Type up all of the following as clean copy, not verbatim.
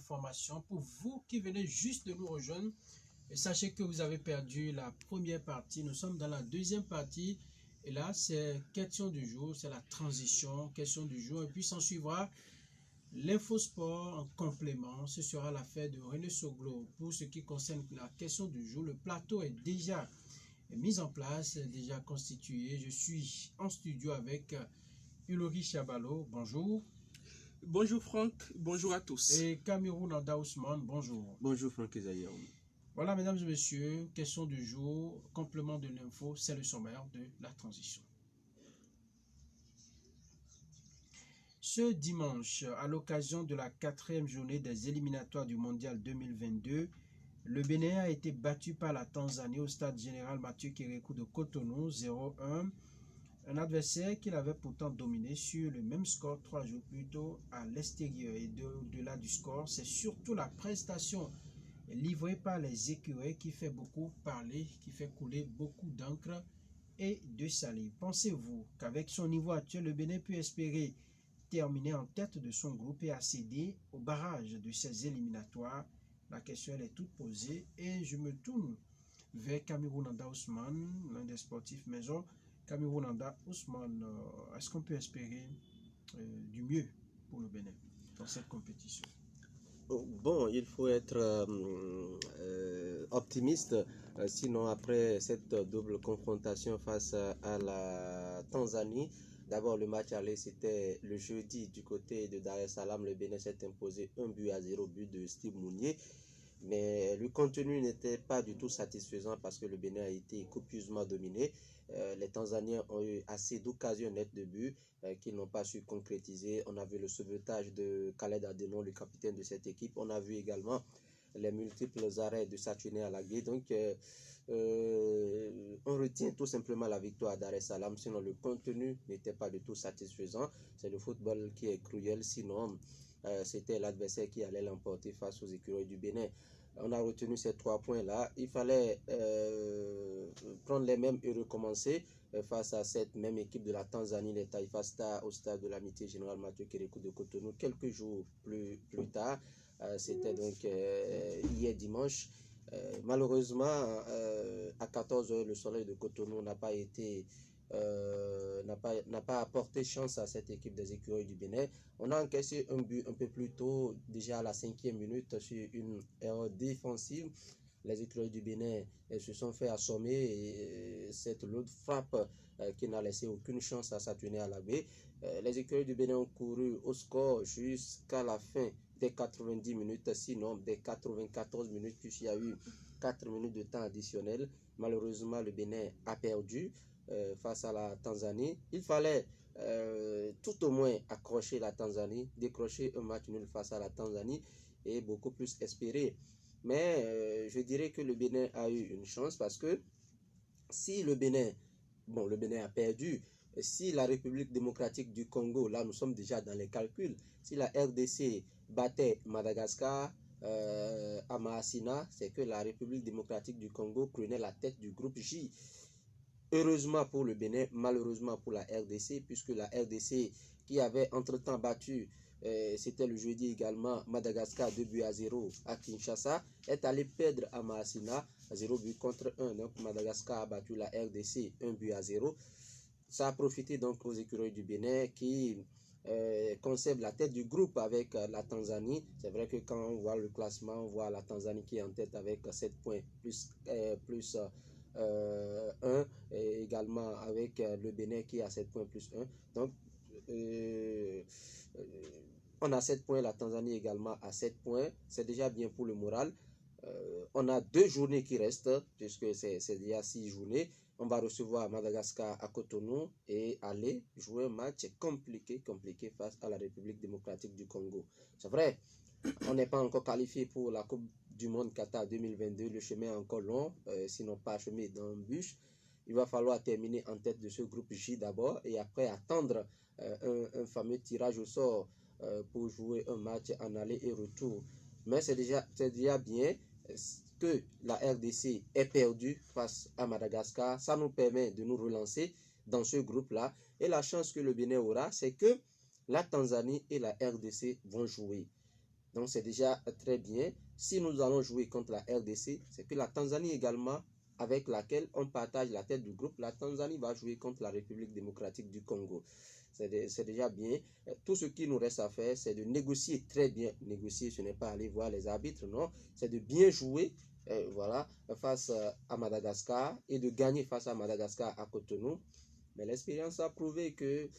informations pour vous qui venez juste de nous rejoindre. Et sachez que vous avez perdu la première partie. Nous sommes dans la deuxième partie. Et là, c'est question du jour, c'est la transition, question du jour. Et puis s'en suivra l'infosport en complément. Ce sera l'affaire de René Soglo. Pour ce qui concerne la question du jour, le plateau est déjà mis en place, déjà constitué. Je suis en studio avec Ulori Chabalo. Bonjour. Bonjour Franck, bonjour à tous. Et Cameroun Nanda Ousmane, bonjour. Bonjour Franck Ezaïa. Voilà, mesdames et messieurs, question du jour, complément de l'info, c'est le sommaire de la transition. Ce dimanche, à l'occasion de la 4e journée des éliminatoires du Mondial 2022, le Bénin a été battu par la Tanzanie au stade général Mathieu Kérékou de Cotonou 0-1. Un adversaire qu'il avait pourtant dominé sur le même score 3 jours plus tôt à l'extérieur. Et au-delà du score, c'est surtout la prestation livrée par les écureuils qui fait beaucoup parler, qui fait couler beaucoup d'encre et de salive. Pensez-vous qu'avec son niveau actuel, le Bénin peut espérer terminer en tête de son groupe et accéder au barrage de ces éliminatoires? La question elle est toute posée et je me tourne vers Cameroun Nanda Ousmane, l'un des sportifs maison. Cameroun Nanda Ousmane, est-ce qu'on peut espérer du mieux pour le Bénin dans cette compétition? Bon, il faut être optimiste, sinon après cette double confrontation face à la Tanzanie, d'abord le match aller c'était le jeudi du côté de Dar es Salaam, le Bénin s'est imposé 1-0, but de Steve Mounier. Mais le contenu n'était pas du tout satisfaisant parce que le Bénin a été copieusement dominé. Les Tanzaniens ont eu assez d'occasions nettes de but qu'ils n'ont pas su concrétiser. On a vu le sauvetage de Khaled Adenon, le capitaine de cette équipe. On a vu également les multiples arrêts de Saturné à la gué. Donc, on retient tout simplement la victoire à Dar es Salaam. Sinon, le contenu n'était pas du tout satisfaisant. C'est le football qui est cruel. Sinon, c'était l'adversaire qui allait l'emporter face aux écureuils du Bénin. On a retenu ces 3 points-là. Il fallait prendre les mêmes et recommencer face à cette même équipe de la Tanzanie, les Taifa Stars, au stade de l'amitié générale Mathieu Kérékou de Cotonou. Quelques jours plus tard, c'était donc hier dimanche. Malheureusement, à 14 h, le soleil de Cotonou n'a pas été n'a pas apporté chance à cette équipe des écureuils du Bénin. On a encaissé un but un peu plus tôt, déjà à la 5e minute, sur une erreur défensive. Les écureuils du Bénin se sont fait assommer et cette lourde frappe qui n'a laissé aucune chance à Saturné à la baie. Les écureuils du Bénin ont couru au score jusqu'à la fin des 90 minutes, sinon des 94 minutes, puisqu'il y a eu 4 minutes de temps additionnel. Malheureusement, le Bénin a perdu face à la Tanzanie. Il fallait tout au moins accrocher la Tanzanie, décrocher un match nul face à la Tanzanie et beaucoup plus espérer. Mais je dirais que le Bénin a eu une chance parce que si le Bénin a perdu, si la République démocratique du Congo, là nous sommes déjà dans les calculs, si la RDC battait Madagascar à Mahasina, c'est que la République démocratique du Congo prenait la tête du groupe J. Heureusement pour le Bénin, malheureusement pour la RDC, puisque la RDC qui avait entre-temps battu, c'était le jeudi également, Madagascar 2-0 à Kinshasa, est allé perdre à Mahasina 0 but contre 1. Donc Madagascar a battu la RDC 1-0. Ça a profité donc aux écureuils du Bénin qui conservent la tête du groupe avec la Tanzanie. C'est vrai que quand on voit le classement, on voit la Tanzanie qui est en tête avec 7 points plus 1 et également avec le Bénin qui a 7 points plus 1. Donc on a 7 points, la Tanzanie également a 7 points. C'est déjà bien pour le moral. On a 2 journées qui restent, puisque c'est déjà 6 journées. On va recevoir Madagascar à Cotonou et aller jouer un match compliqué face à la République démocratique du Congo. C'est vrai, on n'est pas encore qualifié pour la Coupe du Monde Qatar 2022. Le chemin est encore long, sinon pas chemin d'embûche. Il va falloir terminer en tête de ce groupe J d'abord et après attendre un fameux tirage au sort pour jouer un match en aller et retour. Mais c'est déjà bien que la RDC ait perdu face à Madagascar. Ça nous permet de nous relancer dans ce groupe-là. Et la chance que le Bénin aura, c'est que la Tanzanie et la RDC vont jouer. Donc c'est déjà très bien. Si nous allons jouer contre la RDC, c'est que la Tanzanie également, avec laquelle on partage la tête du groupe, la Tanzanie va jouer contre la République démocratique du Congo. C'est déjà bien. Tout ce qui nous reste à faire, c'est de négocier très bien. Négocier, ce n'est pas aller voir les arbitres, non. C'est de bien jouer voilà, face à Madagascar et de gagner face à Madagascar à Cotonou. Mais l'expérience a prouvé que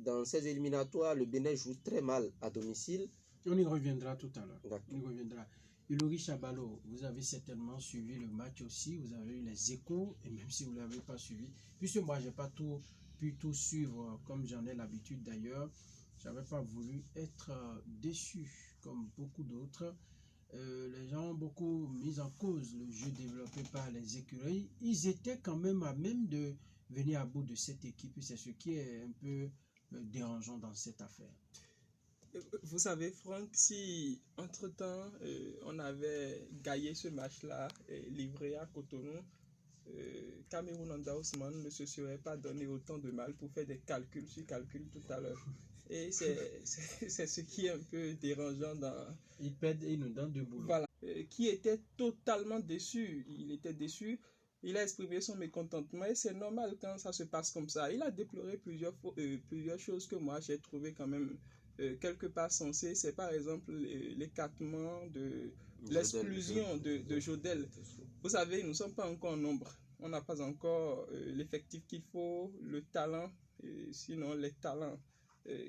dans ces éliminatoires, le Bénin joue très mal à domicile. On y reviendra tout à l'heure. On y reviendra. Ilori Chabalo, vous avez certainement suivi le match aussi, vous avez eu les échos, et même si vous ne l'avez pas suivi, puisque moi, je n'ai pas pu tout suivre comme j'en ai l'habitude d'ailleurs, je n'avais pas voulu être déçu comme beaucoup d'autres. Les gens ont beaucoup mis en cause le jeu développé par les écuries. Ils étaient quand même à même de venir à bout de cette équipe, c'est ce qui est un peu dérangeant dans cette affaire. Vous savez, Franck, si entre-temps on avait gagné ce match-là et livré à Cotonou, Cameroun Nanda Ousmane ne se serait pas donné autant de mal pour faire des calculs sur calculs tout à l'heure. Et c'est ce qui est un peu dérangeant dans... Il pède et il nous donne de boulot. Voilà. Qui était totalement déçu. Il était déçu. Il a exprimé son mécontentement et c'est normal quand ça se passe comme ça. Il a déploré plusieurs choses que moi j'ai trouvé quand même quelque part sensées. C'est par exemple l'écartement de l'exclusion de Jodel. Vous savez, nous ne sommes pas encore en nombre. On n'a pas encore l'effectif qu'il faut, le talent, sinon les talents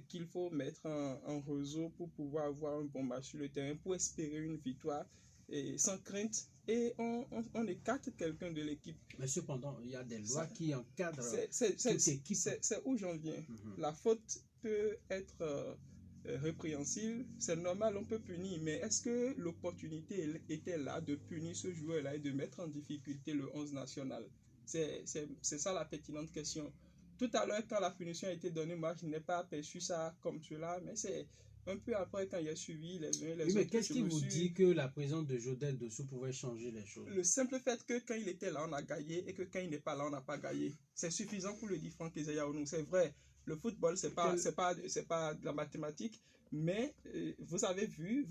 qu'il faut mettre en réseau pour pouvoir avoir un bon match sur le terrain, pour espérer une victoire et sans crainte. Et on écarte quelqu'un de l'équipe. Mais cependant, il y a des lois qui encadrent toute équipe. C'est où j'en viens. La faute peut être répréhensible, c'est normal, on peut punir, mais est-ce que l'opportunité était là de punir ce joueur-là et de mettre en difficulté le 11 national? C'est ça la pertinente question. Tout à l'heure, quand la punition a été donnée, moi, je n'ai pas aperçu ça comme cela, mais c'est un peu après, quand il y a suivi les uns et les autres. Mais qu'est-ce qui vous dit que la présence de Jodel Dossou pouvait changer les choses? Le simple fait que quand il était là, on a gagné, et que quand il n'est pas là, on n'a pas gagné. C'est suffisant pour le dire Franck Ezayaounou. C'est vrai, le football, c'est pas de la mathématique, mais vous avez vu,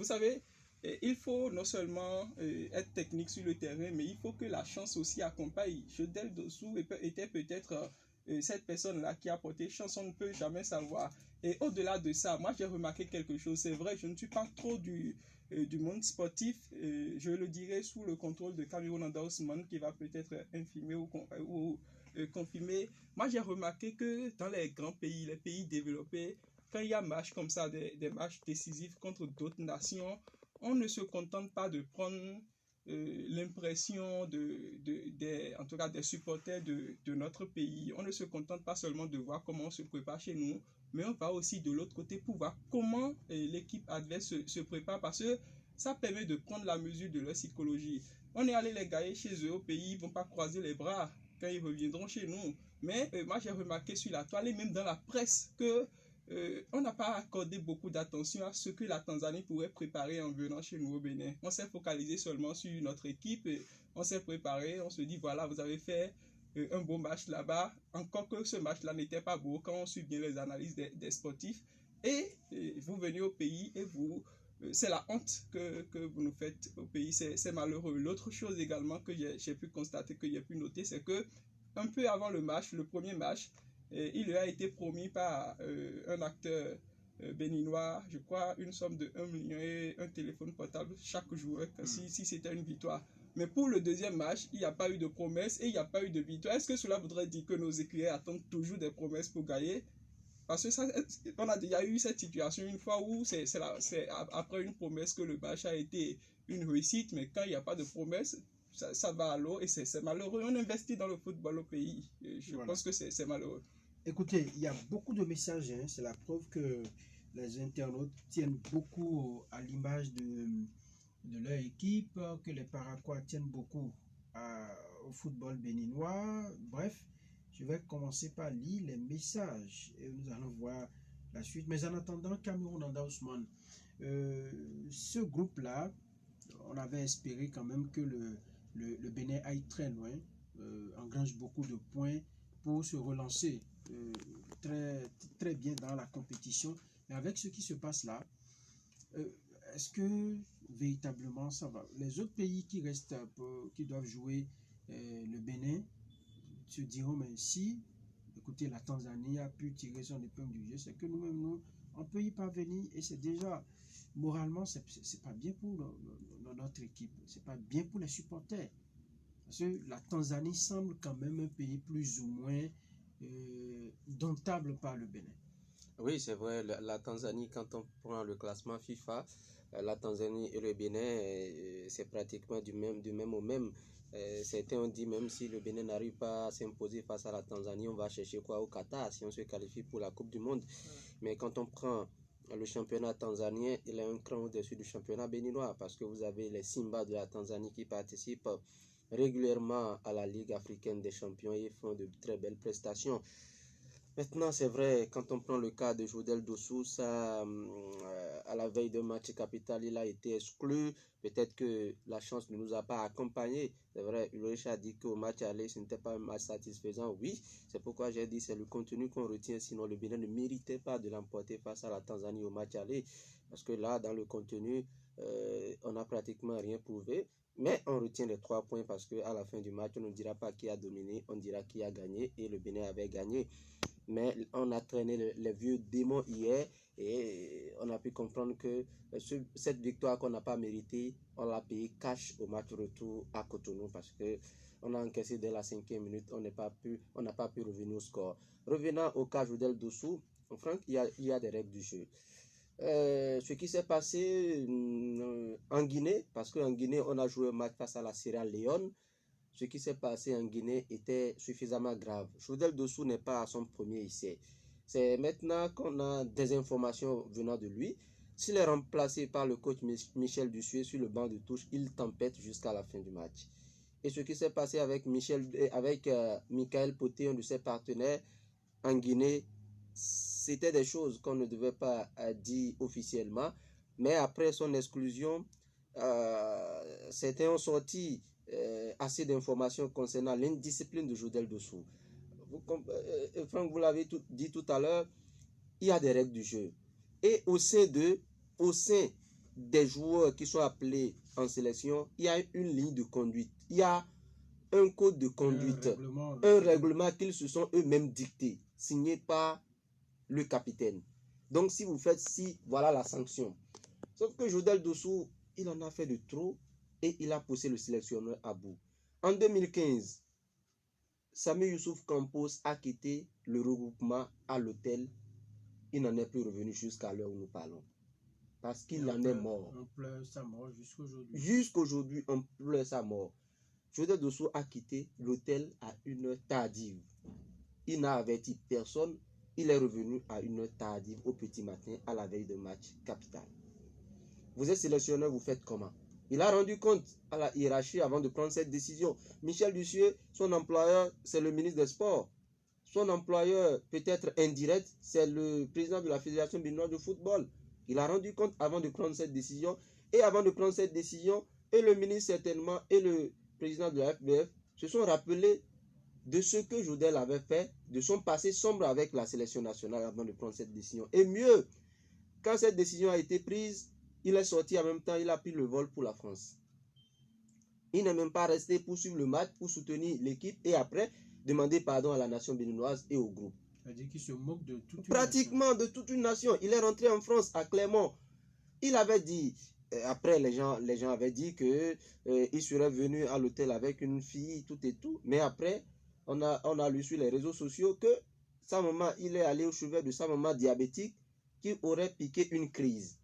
il faut non seulement être technique sur le terrain, mais il faut que la chance aussi accompagne. Jodel Dossou était peut-être cette personne-là qui a porté chance, on ne peut jamais savoir. Et au-delà de ça, moi j'ai remarqué quelque chose, c'est vrai, je ne suis pas trop du monde sportif, je le dirais sous le contrôle de Cameroun Nanda Ousmane qui va peut-être infirmer ou confirmer. Moi j'ai remarqué que dans les grands pays, les pays développés, quand il y a match comme ça, des matchs décisifs contre d'autres nations, on ne se contente pas de prendre l'impression en tout cas des supporters de notre pays. On ne se contente pas seulement de voir comment on se prépare chez nous, mais on va aussi de l'autre côté pour voir comment l'équipe adverse se prépare, parce que ça permet de prendre la mesure de leur psychologie. On est allé les gagner chez eux au pays, ils ne vont pas croiser les bras quand ils reviendront chez nous. Mais moi j'ai remarqué sur la toile et même dans la presse que on n'a pas accordé beaucoup d'attention à ce que la Tanzanie pourrait préparer en venant chez nous au Bénin. On s'est focalisé seulement sur notre équipe, on s'est préparé, on se dit voilà, vous avez fait un beau match là-bas, encore que ce match-là n'était pas beau quand on suit bien les analyses des sportifs, et vous venez au pays et c'est la honte que vous nous faites au pays, c'est malheureux. L'autre chose également que j'ai pu constater, que j'ai pu noter, c'est que un peu avant le match, le premier match, il lui a été promis par un acteur béninois, je crois, une somme de 1 million et un téléphone portable chaque joueur, si c'était une victoire. Mais pour le deuxième match, il n'y a pas eu de promesse et il n'y a pas eu de victoire. Est-ce que cela voudrait dire que nos écuries attendent toujours des promesses pour gagner? Parce que on a déjà eu cette situation une fois où c'est après une promesse que le match a été une réussite, mais quand il n'y a pas de promesse, ça va à l'eau et c'est malheureux. On investit dans le football au pays. Je pense que c'est malheureux. Écoutez, il y a beaucoup de messages, hein. C'est la preuve que les internautes tiennent beaucoup à l'image de leur équipe, que les Paraquois tiennent beaucoup au football béninois. Bref, je vais commencer par lire les messages et nous allons voir la suite. Mais en attendant, Cameroun Nanda Ousmane, ce groupe-là, on avait espéré quand même que le Bénin aille très loin, engrange beaucoup de points pour se relancer très bien dans la compétition. Mais avec ce qui se passe là, Est-ce que véritablement ça va? Les autres pays qui restent un peu, qui doivent jouer le Bénin se diront, mais si, écoutez, la Tanzanie a pu tirer son épingle du jeu, c'est que nous-mêmes, nous, on peut y parvenir et c'est déjà, moralement, c'est pas bien pour notre équipe, c'est pas bien pour les supporters. Parce que la Tanzanie semble quand même un pays plus ou moins domptable par le Bénin. Oui, c'est vrai, la Tanzanie, quand on prend le classement FIFA, la Tanzanie et le Bénin, c'est pratiquement du même au même. Certains ont dit même si le Bénin n'arrive pas à s'imposer face à la Tanzanie, on va chercher quoi au Qatar si on se qualifie pour la Coupe du Monde. Mais quand on prend le championnat tanzanien, il est un cran au-dessus du championnat béninois parce que vous avez les Simba de la Tanzanie qui participent régulièrement à la Ligue africaine des champions et font de très belles prestations. Maintenant, c'est vrai, quand on prend le cas de Jodel Dossou, à la veille d'un match capital, il a été exclu. Peut-être que la chance ne nous a pas accompagnés. C'est vrai, Ulrich a dit qu'au match aller, ce n'était pas un match satisfaisant. Oui, c'est pourquoi j'ai dit c'est le contenu qu'on retient. Sinon, le Bénin ne méritait pas de l'emporter face à la Tanzanie au match aller. Parce que là, dans le contenu, on n'a pratiquement rien prouvé. Mais on retient les 3 points parce qu'à la fin du match, on ne dira pas qui a dominé, on dira qui a gagné. Et le Bénin avait gagné. Mais on a traîné les vieux démons hier et on a pu comprendre que cette victoire qu'on n'a pas méritée, on l'a payé cash au match retour à Cotonou parce que on a encaissé dès la 5e minute, on n'a pas pu revenir au score. Revenant au cas Jodel Dossou, Franck, il y a des règles du jeu. Ce qui s'est passé en Guinée, parce qu'en Guinée, on a joué un match face à la Sierra Leone. Ce qui s'est passé en Guinée était suffisamment grave. Jodel Dossou n'est pas à son premier essai. C'est maintenant qu'on a des informations venant de lui. S'il est remplacé par le coach Michel Dussuet sur le banc de touche, il tempête jusqu'à la fin du match. Et ce qui s'est passé avec Michael Poté, un de ses partenaires en Guinée, c'était des choses qu'on ne devait pas dire officiellement. Mais après son exclusion, certains ont sorti assez d'informations concernant l'indiscipline de Jodel Dossou. Franck, vous l'avez dit tout à l'heure, il y a des règles du jeu. Et au sein des joueurs qui sont appelés en sélection, il y a une ligne de conduite. Il y a un code de conduite, un règlement qu'ils se sont eux-mêmes dictés, signé par le capitaine. Donc si vous faites ci, voilà la sanction. Sauf que Jodel Dossou, il en a fait de trop et il a poussé le sélectionneur à bout. En 2015, Sami Youssouf Campos a quitté le regroupement à l'hôtel. Il n'en est plus revenu jusqu'à l'heure où nous parlons. Parce qu'il en est mort. On pleure sa mort jusqu'aujourd'hui. Jusqu'aujourd'hui, on pleure sa mort. Jodel Dossou a quitté l'hôtel à une heure tardive. Il n'a averti personne. Il est revenu à une heure tardive au petit matin à la veille de match capital. Vous êtes sélectionneur, vous faites comment? Il a rendu compte à la hiérarchie avant de prendre cette décision. Michel Dussuet, son employeur, c'est le ministre des Sports. Son employeur, peut-être indirect, c'est le président de la Fédération béninoise de football. Il a rendu compte avant de prendre cette décision. Et avant de prendre cette décision, et le ministre certainement, et le président de la FBF se sont rappelés de ce que Jodel avait fait, de son passé sombre avec la sélection nationale avant de prendre cette décision. Et mieux, quand cette décision a été prise, il est sorti en même temps, il a pris le vol pour la France. Il n'est même pas resté pour suivre le match, pour soutenir l'équipe et après demander pardon à la nation béninoise et au groupe. C'est-à-dire qu'il se moque de toute une Pratiquement nation. de toute une nation. Il est rentré en France à Clermont. Il avait dit, après les gens avaient dit que il serait venu à l'hôtel avec une fille, tout et tout. Mais après, on a lu sur les réseaux sociaux que sa maman, il est allé au chevet de sa maman diabétique qui aurait piqué une crise.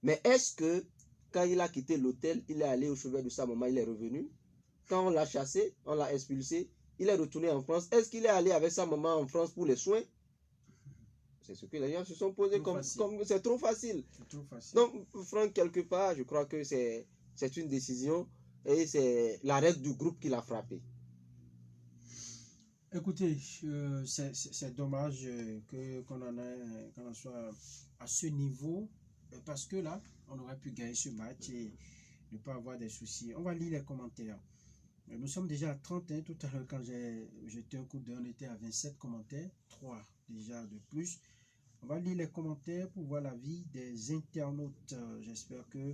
Mais est-ce que quand il a quitté l'hôtel, il est allé au chevet de sa maman, il est revenu? Quand on l'a chassé, on l'a expulsé, il est retourné en France. Est-ce qu'il est allé avec sa maman en France pour les soins? C'est ce que les gens se sont posés comme c'est trop facile. C'est trop facile. Donc, Franck, quelque part, je crois que c'est une décision et c'est la règle du groupe qui l'a frappé. Écoutez, c'est dommage qu'on en soit à ce niveau, parce que là, on aurait pu gagner ce match et ne pas avoir des soucis. On va lire les commentaires. Nous sommes déjà à 31. Tout à l'heure, quand j'ai jeté un coup d'œil, on était à 27 commentaires, 3 déjà de plus. On va lire les commentaires pour voir l'avis des internautes. J'espère que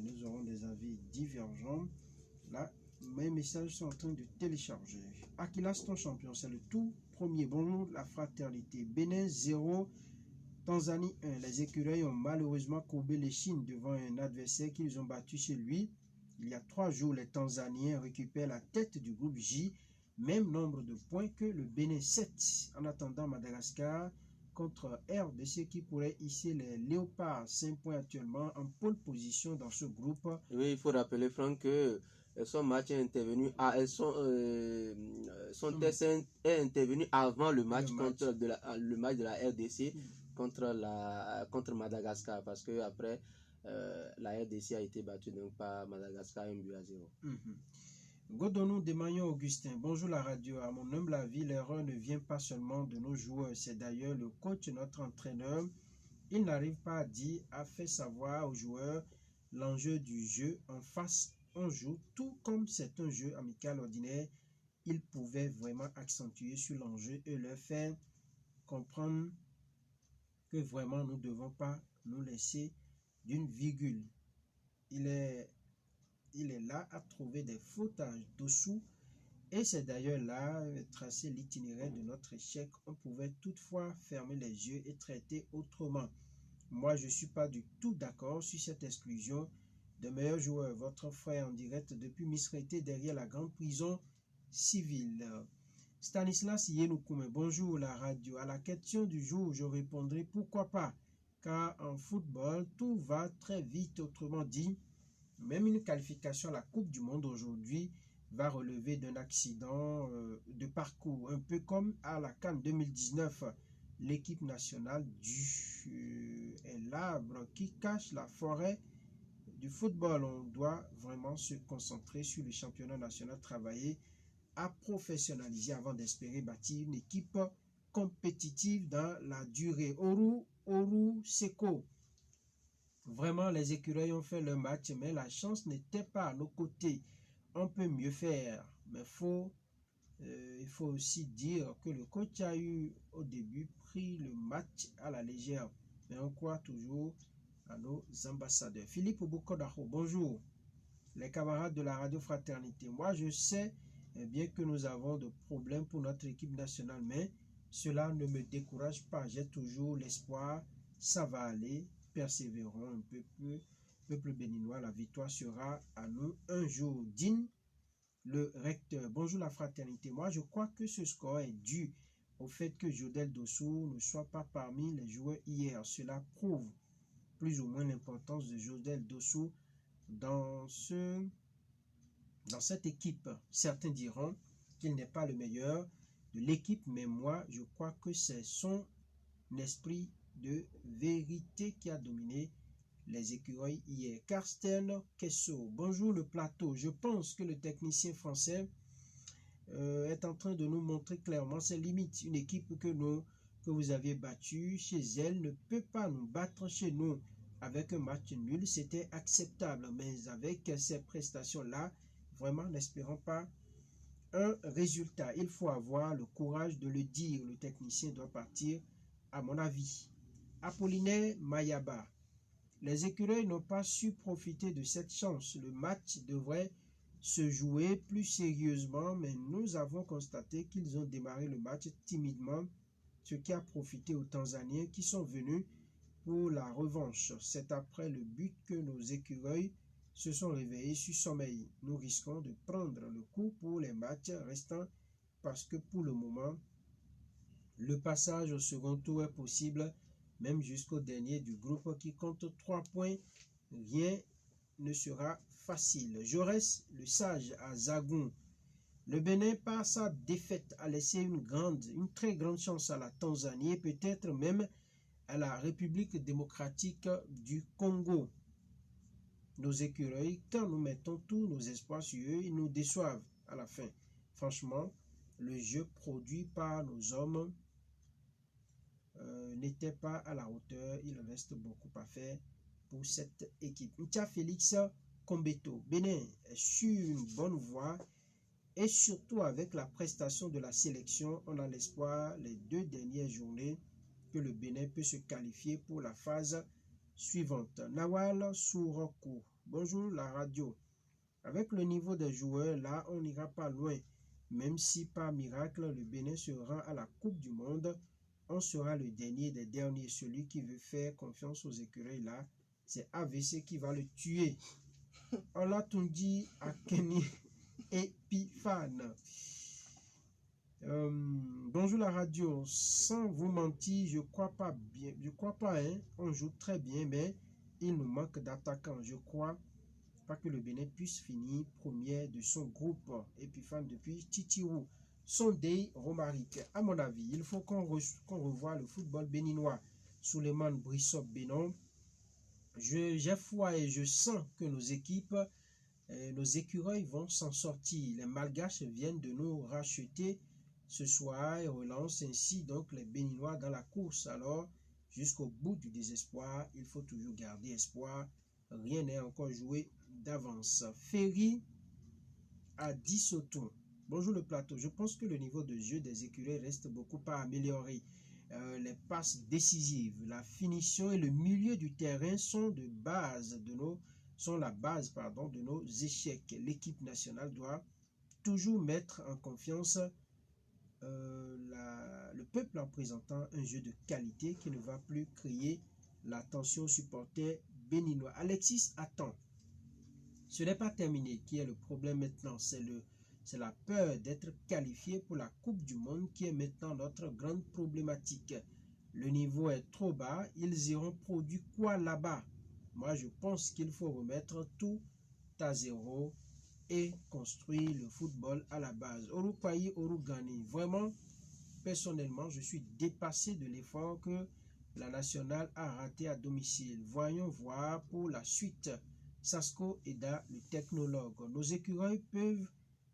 nous aurons des avis divergents. Là, mes messages sont en train de télécharger. Akilas, ton champion, c'est le tout premier. Bonjour, la fraternité. Bénin 0, Tanzanie 1. Les écureuils ont malheureusement courbé les chines devant un adversaire qu'ils ont battu chez lui. Il y a 3 jours, les Tanzaniens récupèrent la tête du groupe J, même nombre de points que le Bénin 7. En attendant, Madagascar contre RDC qui pourrait hisser les Léopards 5 points actuellement en pole position dans ce groupe. Oui, il faut rappeler, Franck, que son match est intervenu, son test est intervenu avant le match contre le match de la RDC contre Madagascar, parce que après la RDC a été battue donc par Madagascar 1-0. Godonou Desmaillons Augustin, bonjour la radio. À mon humble avis, l'erreur ne vient pas seulement de nos joueurs, c'est d'ailleurs le coach, notre entraîneur. Il n'arrive pas à faire savoir aux joueurs l'enjeu du jeu. En face, on joue tout comme c'est un jeu amical ordinaire. Il pouvait vraiment accentuer sur l'enjeu et leur faire comprendre que vraiment nous ne devons pas nous laisser d'une virgule. Il est là à trouver des fautes dessous et c'est d'ailleurs là tracer l'itinéraire de notre échec. On pouvait toutefois fermer les yeux et traiter autrement. Moi, je ne suis pas du tout d'accord sur cette exclusion de meilleurs joueurs. Votre frère en direct depuis Misrété derrière la grande prison civile. Stanislas Yenoukoumé, bonjour la radio. À la question du jour, je répondrai pourquoi pas, car en football, tout va très vite. Autrement dit, même une qualification à la Coupe du Monde aujourd'hui va relever d'un accident de parcours, un peu comme à la CAN 2019. L'équipe nationale est l'arbre qui cache la forêt du football. On doit vraiment se concentrer sur le championnat national, travailler à professionnaliser avant d'espérer bâtir une équipe compétitive dans la durée. Oru Seko. Vraiment, les écureuils ont fait leur match, mais la chance n'était pas à nos côtés. On peut mieux faire, mais il faut aussi dire que le coach a eu au début pris le match à la légère, mais on croit toujours à nos ambassadeurs. Philippe Obukodaho, bonjour. Les camarades de la radio Fraternité, moi je sais bien que nous avons de problèmes pour notre équipe nationale, mais cela ne me décourage pas. J'ai toujours l'espoir, ça va aller. Persévérons un peu plus, peuple béninois, la victoire sera à nous un jour. Digne, le recteur, bonjour la fraternité. Moi, je crois que ce score est dû au fait que Jodel Dossou ne soit pas parmi les joueurs hier. Cela prouve plus ou moins l'importance de Jodel Dossou dans cette équipe. Certains diront qu'il n'est pas le meilleur de l'équipe, mais moi, je crois que c'est son esprit de vérité qui a dominé les écureuils hier. Karsten Kesso, bonjour le plateau. Je pense que le technicien français est en train de nous montrer clairement ses limites. Une équipe que vous aviez battue chez elle ne peut pas nous battre chez nous. Avec un match nul, c'était acceptable, mais avec ces prestations-là, vraiment n'espérons pas un résultat. Il faut avoir le courage de le dire. Le technicien doit partir, à mon avis. Apollinaire Mayaba. Les écureuils n'ont pas su profiter de cette chance. Le match devrait se jouer plus sérieusement, mais nous avons constaté qu'ils ont démarré le match timidement, ce qui a profité aux Tanzaniens qui sont venus pour la revanche. C'est après le but que nos écureuils se sont réveillés sur sommeil. Nous risquons de prendre le coup pour les matchs restants parce que pour le moment, le passage au second tour est possible, même jusqu'au dernier du groupe qui compte 3 points. Rien ne sera facile. Jaurès, le sage à Zagoun. Le Bénin, par sa défaite, a laissé une très grande chance à la Tanzanie et peut-être même à la République démocratique du Congo. Nos écureuils, quand nous mettons tous nos espoirs sur eux, ils nous déçoivent à la fin. Franchement, le jeu produit par nos hommes n'était pas à la hauteur. Il reste beaucoup à faire pour cette équipe. Ntia Félix Kombeto, Bénin est sur une bonne voie et surtout avec la prestation de la sélection, on a l'espoir les 2 dernières journées que le Bénin peut se qualifier pour la phase suivante. Nawal Souroko, bonjour la radio. Avec le niveau des joueurs, là, on n'ira pas loin. Même si par miracle, le Bénin se rend à la Coupe du Monde, on sera le dernier des derniers. Celui qui veut faire confiance aux écureuils, là, c'est AVC qui va le tuer. On l'a tout dit à Kenny Epiphane. Bonjour la radio. Sans vous mentir, je crois pas, hein. On joue très bien, mais il nous manque d'attaquants. Je crois pas que le Bénin puisse finir premier de son groupe. Epiphane depuis Titirou. Sondé Romaric. À mon avis, il faut qu'on revoie le football béninois. Souleymane Brissop Bénon. J'ai foi et je sens que nos équipes, nos écureuils vont s'en sortir. Les Malgaches viennent de nous racheter ce soir et relancent ainsi donc les Béninois dans la course. Alors, jusqu'au bout du désespoir, il faut toujours garder espoir. Rien n'est encore joué d'avance. Ferry à Dissoto. Bonjour le plateau. Je pense que le niveau de jeu des écureuils reste beaucoup à améliorer. Les passes décisives, la finition et le milieu du terrain sont la base de nos échecs. L'équipe nationale doit toujours mettre en confiance le peuple en présentant un jeu de qualité qui ne va plus créer l'attention aux supporters béninois. Alexis attend. Ce n'est pas terminé. Qui est le problème maintenant? C'est la peur d'être qualifié pour la Coupe du Monde qui est maintenant notre grande problématique. Le niveau est trop bas. Ils iront produire quoi là-bas? Moi, je pense qu'il faut remettre tout à zéro et construire le football à la base. Orupayi Orugani. Vraiment, personnellement, je suis dépassé de l'effort que la nationale a raté à domicile. Voyons voir pour la suite. Sasko Eda, le technologue. Nos écureuils peuvent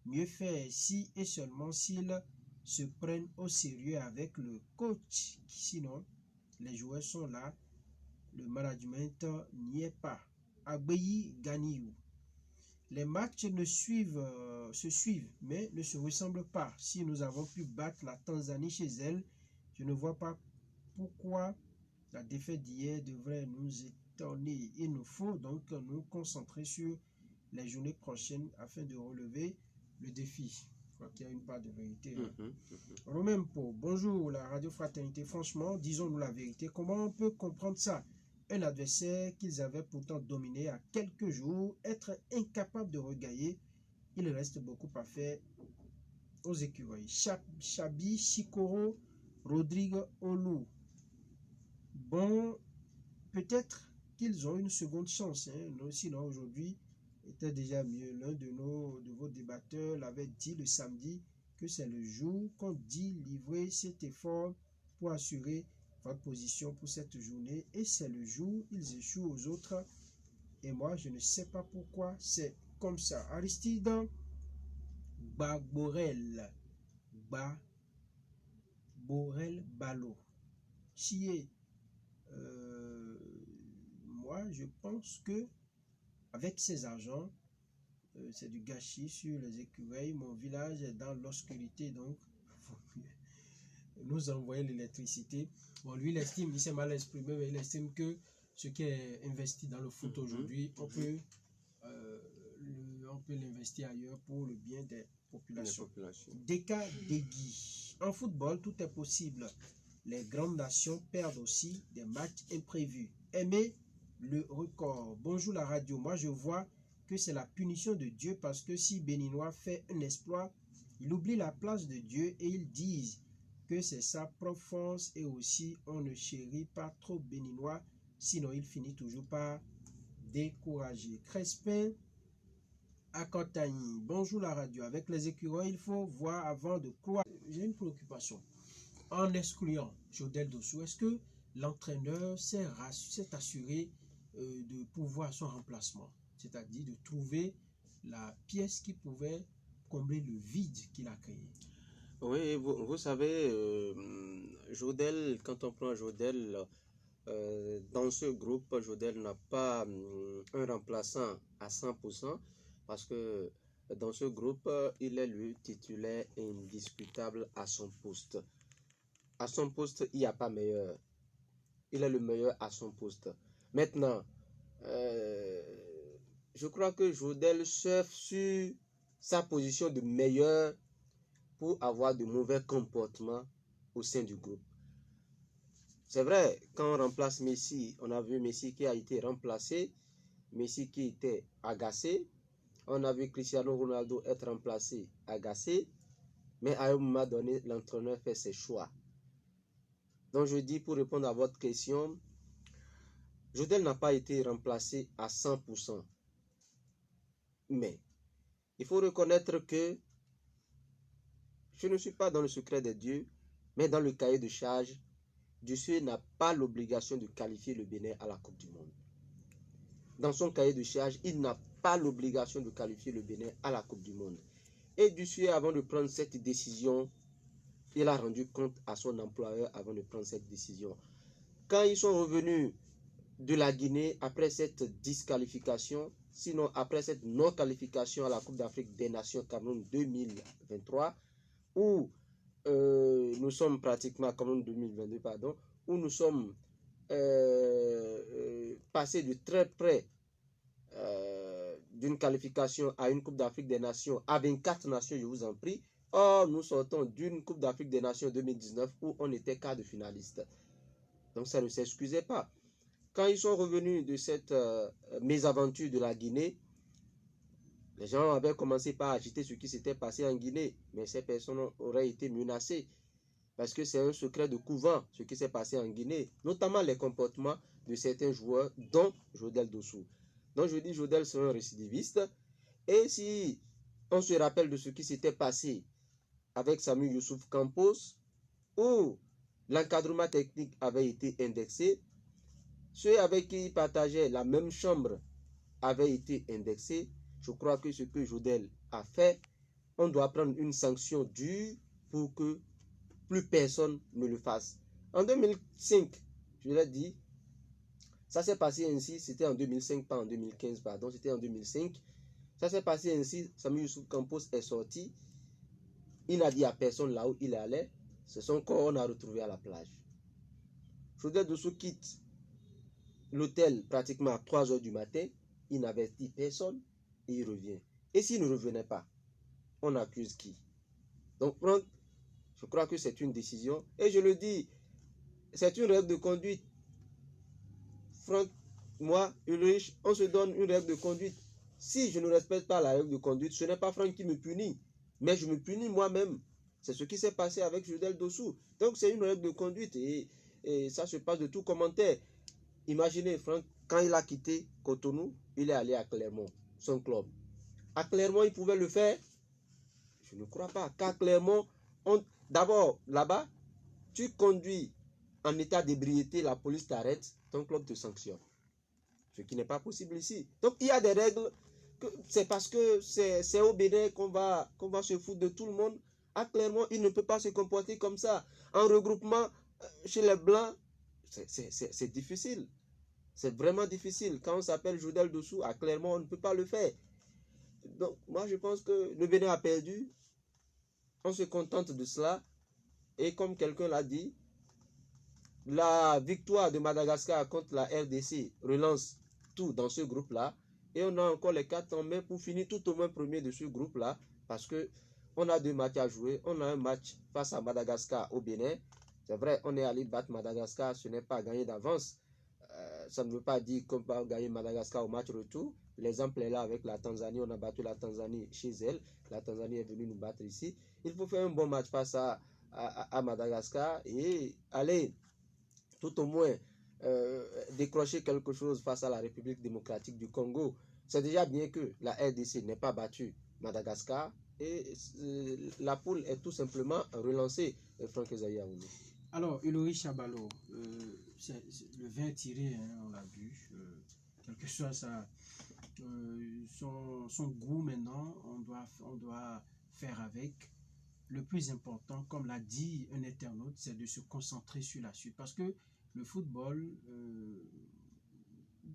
mieux faire si et seulement s'ils se prennent au sérieux avec le coach. Sinon, les joueurs sont là, le management n'y est pas. Agbeyi Ganiou. Les matchs se suivent, mais ne se ressemblent pas. Si nous avons pu battre la Tanzanie chez elle, je ne vois pas pourquoi la défaite d'hier devrait nous étonner. Il nous faut donc nous concentrer sur les journées prochaines afin de relever le défi. Je crois qu'il y a une part de vérité. Romain Po, bonjour la radio fraternité. Franchement, disons-nous la vérité. Comment on peut comprendre ça? Un adversaire qu'ils avaient pourtant dominé à quelques jours, être incapable de regagner, il reste beaucoup à faire aux écureuils. Chabi Chikoro Rodrigue Olu. Bon, peut-être qu'ils ont une seconde chance. Nous, sinon, aujourd'hui, était déjà mieux. L'un de vos débatteurs l'avait dit le samedi que c'est le jour qu'on dit livrer cet effort pour assurer votre position pour cette journée. Et c'est le jour où ils échouent aux autres. Et moi, je ne sais pas pourquoi c'est comme ça. Aristide Bagborel. Borel Balo. Chier. Moi, je pense que avec ces argents, c'est du gâchis sur les écureuils. Mon village est dans l'obscurité, donc nous envoyer l'électricité. Bon, lui, il estime, il s'est mal exprimé, mais il estime que ce qui est investi dans le foot aujourd'hui, on peut l'investir ailleurs pour le bien des populations. Deka Degui. En football, tout est possible. Les grandes nations perdent aussi des matchs imprévus. Aimez le record. Bonjour la radio. Moi, je vois que c'est la punition de Dieu parce que si Béninois fait un exploit, il oublie la place de Dieu et ils disent que c'est sa propre force et aussi on ne chérit pas trop Béninois, sinon il finit toujours par décourager. Crespin à Contagny. Bonjour la radio. Avec les écureuils, il faut voir avant de croire. J'ai une préoccupation. En excluant Jodel Dossou, est-ce que l'entraîneur s'est assuré de pouvoir son remplacement, c'est-à-dire de trouver la pièce qui pouvait combler le vide qu'il a créé? Oui, vous savez, Jodel, quand on prend Jodel, dans ce groupe, Jodel n'a pas un remplaçant à 100%, parce que dans ce groupe, il est le titulaire indiscutable à son poste. À son poste, il n'y a pas meilleur. il est le meilleur à son poste. Maintenant, je crois que Jodel surfe sur sa position de meilleur pour avoir de mauvais comportements au sein du groupe. C'est vrai, quand on remplace Messi, on a vu Messi qui a été remplacé, Messi qui était agacé, on a vu Cristiano Ronaldo être remplacé, agacé, mais à un moment donné, l'entraîneur fait ses choix. Donc je dis, pour répondre à votre question, Jodel n'a pas été remplacé à 100%. Mais il faut reconnaître que je ne suis pas dans le secret des dieux, mais dans le cahier de charge, Dussuyer n'a pas l'obligation de qualifier le Bénin à la Coupe du Monde. Dans son cahier de charge, il n'a pas l'obligation de qualifier le Bénin à la Coupe du Monde. Et Dussuyer, avant de prendre cette décision, il a rendu compte à son employeur avant de prendre cette décision. Quand ils sont revenus de la Guinée après cette disqualification, sinon après cette non-qualification à la Coupe d'Afrique des Nations Cameroun 2023, où nous sommes pratiquement, Cameroun 2022, pardon, où nous sommes passés de très près d'une qualification à une Coupe d'Afrique des Nations à 24 nations, je vous en prie. Or, nous sortons d'une Coupe d'Afrique des Nations 2019 où on était quart de finaliste. Donc, ça ne s'excusait pas. Quand ils sont revenus de cette mésaventure de la Guinée, les gens avaient commencé par agiter ce qui s'était passé en Guinée, mais ces personnes auraient été menacées parce que c'est un secret de couvent ce qui s'est passé en Guinée, notamment les comportements de certains joueurs, dont Jodel Dossou. Donc je dis Jodel c'est un récidiviste, et si on se rappelle de ce qui s'était passé avec Samuel Youssouf Campos, où l'encadrement technique avait été indexé, ceux avec qui il partageait la même chambre avaient été indexés. Je crois que ce que Jodel a fait, on doit prendre une sanction dure pour que plus personne ne le fasse. En 2005, je l'ai dit, ça s'est passé ainsi, c'était en 2005, pas en 2015, pardon, c'était en 2005. Ça s'est passé ainsi, Samuel Youssouf Campos est sorti, il n'a dit à personne là où il allait, c'est son corps on a retrouvé à la plage. Jodel Dossou quitte l'hôtel pratiquement à 3 h du matin, il n'avertit personne et il revient. Et s'il ne revenait pas, on accuse qui? Donc, je crois que c'est une décision. Et je le dis, c'est une règle de conduite. Franck, moi, Ulrich, on se donne une règle de conduite. Si je ne respecte pas la règle de conduite, ce n'est pas Franck qui me punit, mais je me punis moi-même. C'est ce qui s'est passé avec Jodel Dossou. Donc, c'est une règle de conduite et ça se passe de tout commentaire. Imaginez, Franck, quand il a quitté Cotonou, il est allé à Clermont, son club. À Clermont, il pouvait le faire? Je ne crois pas. Car Clermont, d'abord, là-bas, tu conduis en état d'ébriété, la police t'arrête, ton club te sanctionne. Ce qui n'est pas possible ici. Donc, il y a des règles. C'est parce que c'est au Bénin qu'on va se foutre de tout le monde. À Clermont, il ne peut pas se comporter comme ça. En regroupement, chez les Blancs, c'est difficile. C'est vraiment difficile. Quand on s'appelle Jodel Dossou, à Clermont, on ne peut pas le faire. Donc, moi, je pense que le Bénin a perdu. On se contente de cela. Et comme quelqu'un l'a dit, la victoire de Madagascar contre la RDC relance tout dans ce groupe-là. Et on a encore les 4 en main pour finir tout au moins premier de ce groupe-là. Parce que on a 2 matchs à jouer. On a un match face à Madagascar au Bénin. C'est vrai, on est allé battre Madagascar. Ce n'est pas gagné d'avance. Ça ne veut pas dire qu'on va gagner Madagascar au match retour. L'exemple est là avec la Tanzanie. On a battu la Tanzanie chez elle. La Tanzanie est venue nous battre ici. Il faut faire un bon match face à Madagascar et aller tout au moins décrocher quelque chose face à la République démocratique du Congo. C'est déjà bien que la RDC n'ait pas battu Madagascar et la poule est tout simplement relancée, Franck Ezaïa. Alors, Ulrich Chabalo, le vin tiré, hein, on l'a vu, quel que soit son goût maintenant, on doit faire avec. Le plus important, comme l'a dit un internaute, c'est de se concentrer sur la suite. Parce que le football,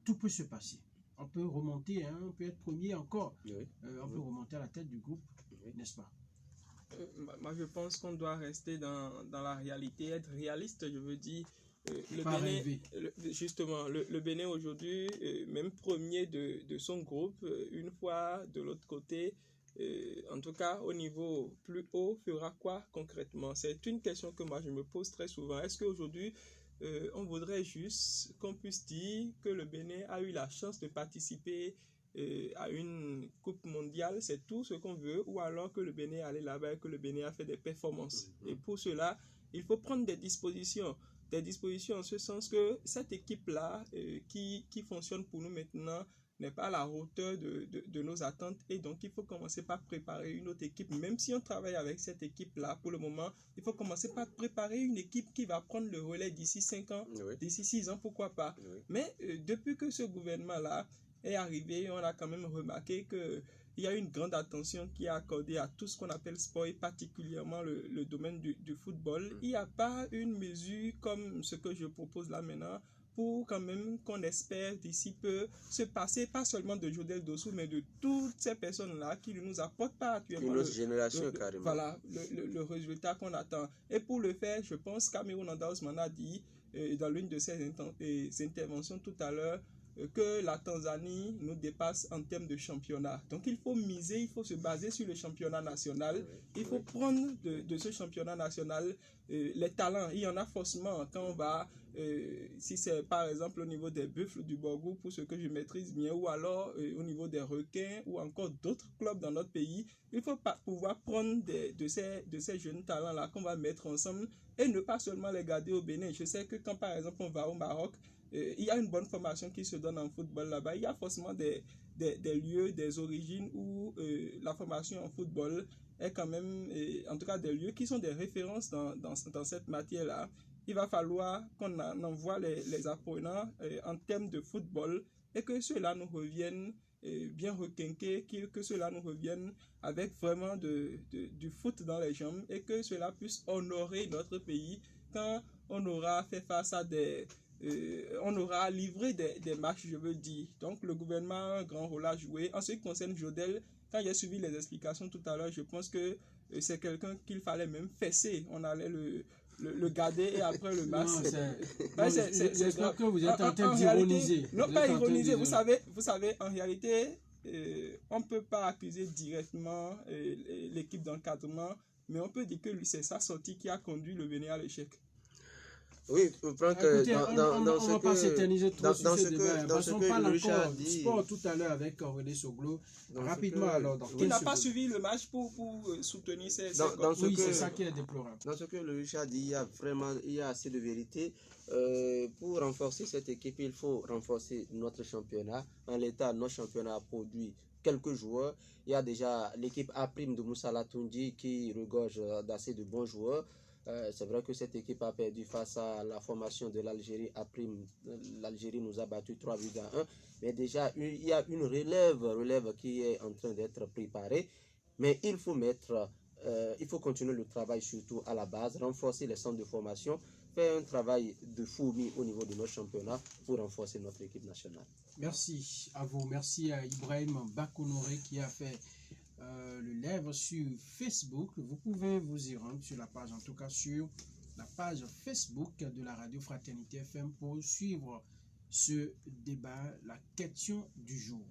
tout peut se passer. On peut remonter, hein, on peut être premier encore. Oui. On peut remonter à la tête du groupe, oui. N'est-ce pas? Moi, je pense qu'on doit rester dans la réalité, être réaliste. Je veux dire, Justement, le Bénin aujourd'hui, même premier de son groupe, une fois de l'autre côté, en tout cas au niveau plus haut, fera quoi concrètement? C'est une question que moi je me pose très souvent. Est-ce qu'aujourd'hui, on voudrait juste qu'on puisse dire que le Bénin a eu la chance de participer à une coupe mondiale, c'est tout ce qu'on veut, ou alors que le Bénin est allé là-bas et que le Bénin a fait des performances. Et pour cela, il faut prendre des dispositions en ce sens que cette équipe-là qui fonctionne pour nous maintenant n'est pas à la hauteur de nos attentes, et donc il faut commencer par préparer une autre équipe. Même si on travaille avec cette équipe-là pour le moment, il faut commencer par préparer une équipe qui va prendre le relais d'ici 5 ans, d'ici 6 ans, pourquoi pas. Mais depuis que ce gouvernement-là est arrivé, on a quand même remarqué que il y a une grande attention qui est accordée à tout ce qu'on appelle sport, et particulièrement le domaine du football. Il n'y a pas une mesure comme ce que je propose là maintenant pour quand même qu'on espère d'ici peu se passer pas seulement de Jodel Dossou, mais de toutes ces personnes-là qui ne nous apportent pas actuellement carrément. Le résultat qu'on attend. Et pour le faire, je pense qu'Amirou Nanda Ousmane a dit dans l'une de ses interventions tout à l'heure que la Tanzanie nous dépasse en termes de championnat. Donc il faut miser, il faut se baser sur le championnat national. Il faut prendre de ce championnat national les talents. Il y en a forcément quand on va, si c'est par exemple au niveau des buffles du Borgou, pour ce que je maîtrise bien, ou alors au niveau des requins, ou encore d'autres clubs dans notre pays. Il faut pouvoir prendre de ces jeunes talents-là qu'on va mettre ensemble et ne pas seulement les garder au Bénin. Je sais que quand par exemple on va au Maroc, il y a une bonne formation qui se donne en football là-bas. Il y a forcément des lieux, des origines où la formation en football est quand même, en tout cas des lieux qui sont des références dans cette matière-là. Il va falloir qu'on envoie les apprenants en termes de football, et que ceux-là nous reviennent bien requinqués, que ceux-là nous reviennent avec vraiment du foot dans les jambes, et que cela puisse honorer notre pays quand on aura fait face à on aura livré des matchs, je veux dire. Donc le gouvernement a un grand rôle à jouer. En ce qui concerne Jodel, quand j'ai suivi les explications tout à l'heure, je pense que c'est quelqu'un qu'il fallait même fesser. On allait le garder, et après le match. J'espère que vous êtes en train d'ironiser. Non, pas ironiser. Vous savez, en réalité, on ne peut pas accuser directement l'équipe d'encadrement, mais on peut dire que c'est sa sortie qui a conduit le Bénin à l'échec. Oui, Franck, écoutez, on ne va pas s'éterniser trop sur ce débat. Parce qu'on parle encore du sport tout à l'heure avec Aurélie Soglo. Rapidement, alors, il n'a pas suivi le match pour soutenir ses oui, c'est ça qui est déplorable. Dans ce que le Richard dit, il y a assez de vérité. Pour renforcer cette équipe, il faut renforcer notre championnat. En l'état, notre championnat a produit quelques joueurs. Il y a déjà l'équipe A' de Moussa Latoundji qui regorge d'assez de bons joueurs. C'est vrai que cette équipe a perdu face à la formation de l'Algérie. L'Algérie nous a battu 3-1. Mais déjà, il y a une relève qui est en train d'être préparée. Mais il faut continuer le travail surtout à la base, renforcer les centres de formation, faire un travail de fourmi au niveau de nos championnats pour renforcer notre équipe nationale. Merci à vous. Merci à Ibrahim Bakounouré qui a fait le live sur Facebook. Vous pouvez vous y rendre sur la page, en tout cas sur la page Facebook de la radio Fraternité FM pour suivre ce débat, la question du jour.